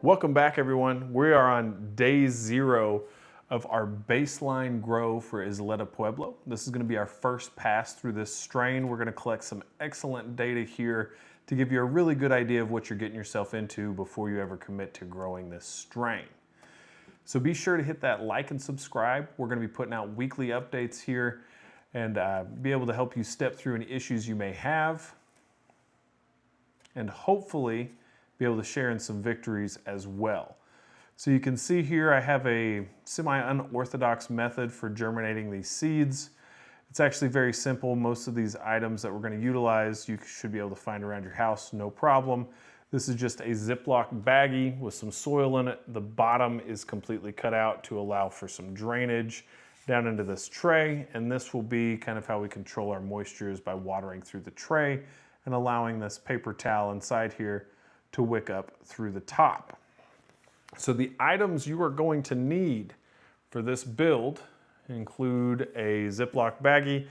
Welcome back, everyone. We are on day 0 of our baseline grow for Isleta Pueblo. This is going to be our first pass through this strain. We're going to collect some excellent data here to give you a really good idea of what you're getting yourself into before you ever commit to growing this strain. So be sure to hit that like and subscribe. We're going to be putting out weekly updates here and be able to help you step through any issues you may have, and hopefully be able to share in some victories as well. So you can see here I have a semi-unorthodox method for germinating these seeds. It's actually very simple. Most of these items that we're going to utilize you should be able to find around your house, no problem. This is just a Ziploc baggie with some soil in it. The bottom is completely cut out to allow for some drainage down into this tray, and this will be kind of how we control our moisture, is by watering through the tray and allowing this paper towel inside here to wick up through the top. So the items you are going to need for this build include a Ziploc baggie,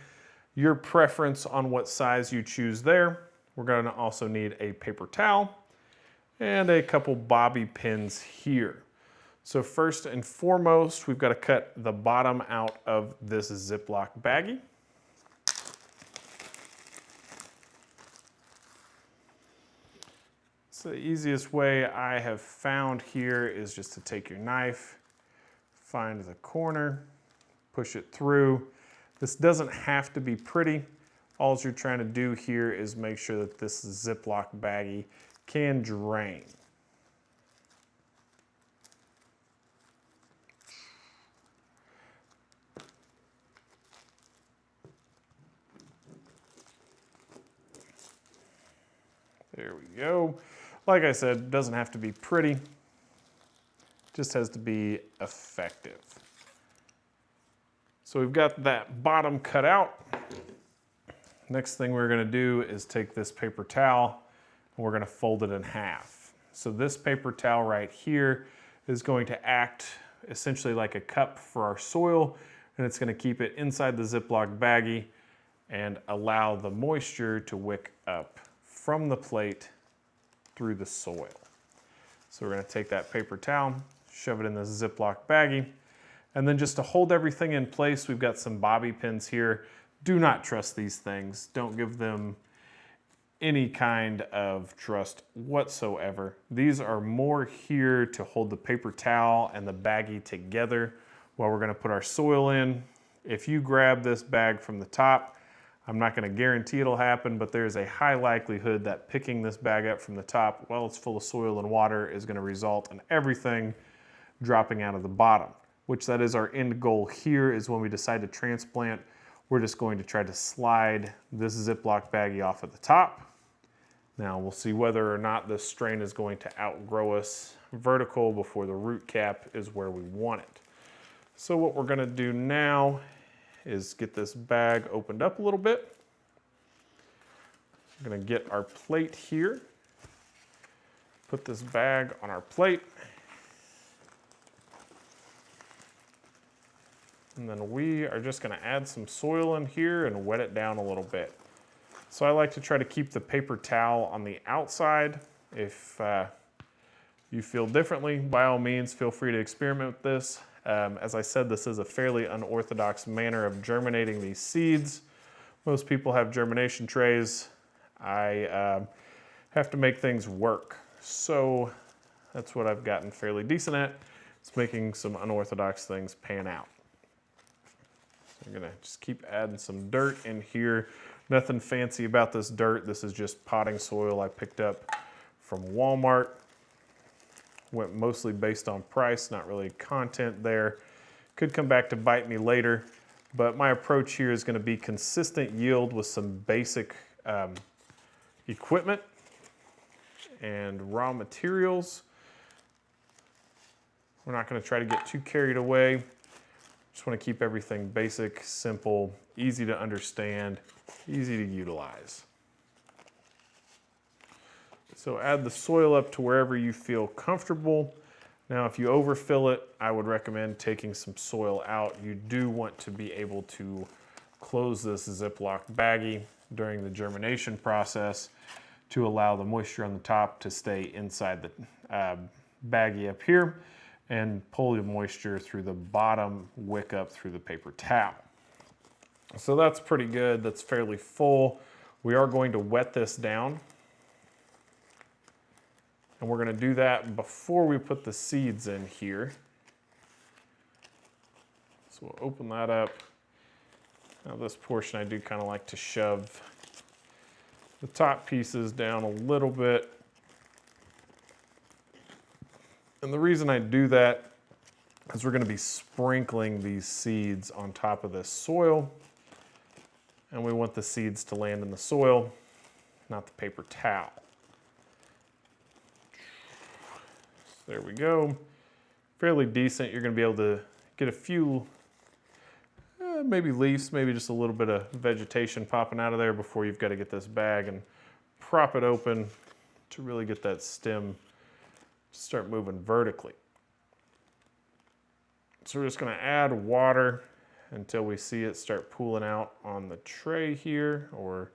your preference on what size you choose there. We're going to also need a paper towel and a couple bobby pins here. So first and foremost, we've got to cut the bottom out of this Ziploc baggie. So the easiest way I have found here is just to take your knife, find the corner, push it through. This doesn't have to be pretty. All you're trying to do here is make sure that this Ziploc baggie can drain. There we go. Like I said, it doesn't have to be pretty, it just has to be effective. So we've got that bottom cut out. Next thing we're going to do is take this paper towel and we're going to fold it in half. So this paper towel right here is going to act essentially like a cup for our soil, and it's going to keep it inside the Ziploc baggie and allow the moisture to wick up from the plate through the soil. So we're going to take that paper towel, shove it in this Ziploc baggie, and then just to hold everything in place, we've got some bobby pins here. Do not trust these things. Don't give them any kind of trust whatsoever. These are more here to hold the paper towel and the baggie together while we're going to put our soil in. If you grab this bag from the top, I'm not going to guarantee it'll happen, but there's a high likelihood that picking this bag up from the top while it's full of soil and water is going to result in everything dropping out of the bottom, which that is our end goal here. Is when we decide to transplant, we're just going to try to slide this Ziploc baggie off at the top. Now we'll see whether or not this strain is going to outgrow us vertical before the root cap is where we want it. So what we're going to do now is get this bag opened up a little bit. We're going to get our plate here, put this bag on our plate, and then we are just going to add some soil in here and wet it down a little bit. So I like to try to keep the paper towel on the outside. If you feel differently, by all means, feel free to experiment with this. As I said, this is a fairly unorthodox manner of germinating these seeds. Most people have germination trays. I have to make things work. So that's what I've gotten fairly decent at. It's making some unorthodox things pan out. So I'm gonna just keep adding some dirt in here. Nothing fancy about this dirt. This is just potting soil I picked up from Walmart. Went mostly based on price, not really content there. Could come back to bite me later, but my approach here is going to be consistent yield with some basic equipment and raw materials. We're not going to try to get too carried away. Just want to keep everything basic, simple, easy to understand, easy to utilize. So add the soil up to wherever you feel comfortable. Now, if you overfill it, I would recommend taking some soil out. You do want to be able to close this Ziploc baggie during the germination process to allow the moisture on the top to stay inside the baggie up here and pull the moisture through the bottom wick up through the paper towel. So that's pretty good. That's fairly full. We are going to wet this down. And we're going to do that before we put the seeds in here. So we'll open that up. Now this portion I do kind of like to shove the top pieces down a little bit. And the reason I do that is we're going to be sprinkling these seeds on top of this soil. And we want the seeds to land in the soil, not the paper towel. So there we go. Fairly decent. You're going to be able to get a few, maybe leaves, maybe just a little bit of vegetation popping out of there before you've got to get this bag and prop it open to really get that stem to start moving vertically. So we're just going to add water until we see it start pooling out on the tray here or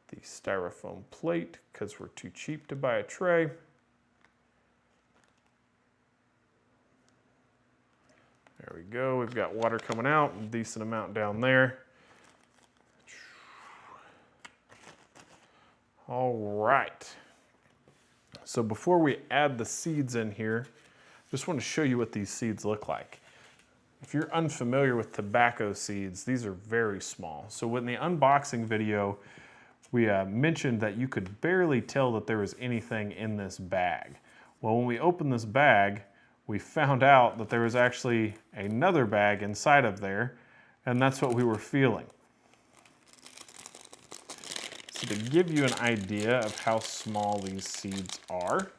the styrofoam plate because we're too cheap to buy a tray. There we go. We've got water coming out, a decent amount down there. All right. So before we add the seeds in here, just want to show you what these seeds look like. If you're unfamiliar with tobacco seeds, these are very small. So in the unboxing video, we mentioned that you could barely tell that there was anything in this bag. Well, when we opened this bag, we found out that there was actually another bag inside of there, and that's what we were feeling. So to give you an idea of how small these seeds are,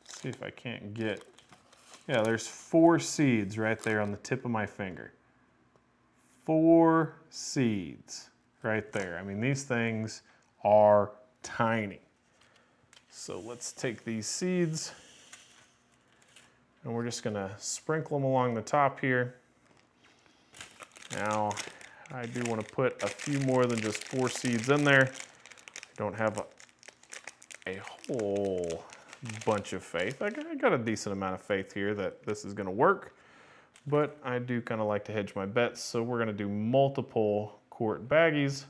let's see if I can't get, yeah, there's 4 seeds right there on the tip of my finger. 4 seeds right there. I mean, these things are tiny. So let's take these seeds and we're just gonna sprinkle them along the top here. Now, I do wanna put a few more than just 4 seeds in there. I don't have a whole bunch of faith. I got a decent amount of faith here that this is gonna work, but I do kind of like to hedge my bets. So we're gonna do multiple quart baggies.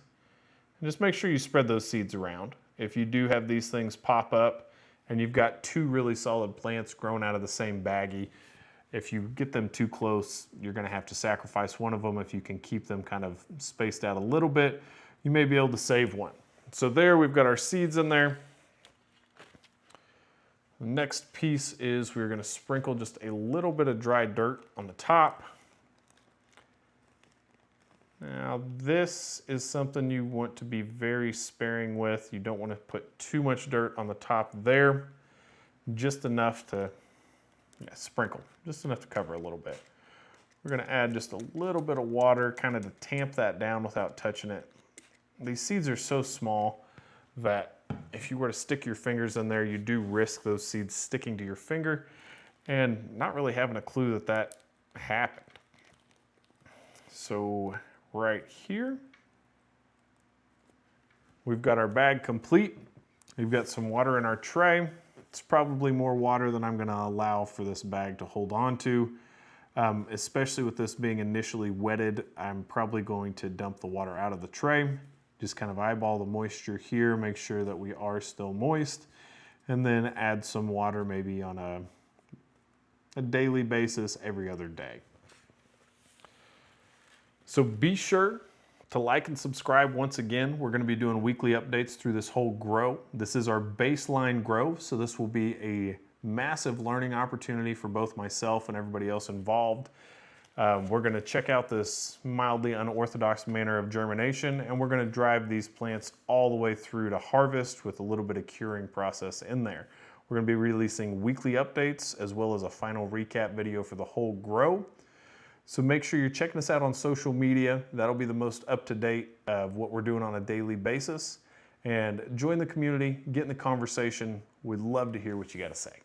And just make sure you spread those seeds around. If you do have these things pop up and you've got 2 really solid plants grown out of the same baggie, if you get them too close, you're gonna have to sacrifice one of them. If you can keep them kind of spaced out a little bit, you may be able to save one. So there we've got our seeds in there. The next piece is we're going to sprinkle just a little bit of dry dirt on the top. Now this is something you want to be very sparing with. You don't want to put too much dirt on the top there. Just enough to sprinkle, just enough to cover a little bit. We're going to add just a little bit of water kind of to tamp that down without touching it. These seeds are so small that if you were to stick your fingers in there, you do risk those seeds sticking to your finger and not really having a clue that that happened. So right here, we've got our bag complete. We've got some water in our tray. It's probably more water than I'm gonna allow for this bag to hold on to. Especially with this being initially wetted, I'm probably going to dump the water out of the tray. Just kind of eyeball the moisture here, make sure that we are still moist, and then add some water maybe on a daily basis every other day. So be sure to like and subscribe once again. We're going to be doing weekly updates through this whole grow. This is our baseline grow, so this will be a massive learning opportunity for both myself and everybody else involved. We're going to check out this mildly unorthodox manner of germination, and we're going to drive these plants all the way through to harvest with a little bit of curing process in there. We're going to be releasing weekly updates as well as a final recap video for the whole grow. So make sure you're checking us out on social media. That'll be the most up-to-date of what we're doing on a daily basis. And join the community, get in the conversation. We'd love to hear what you got to say.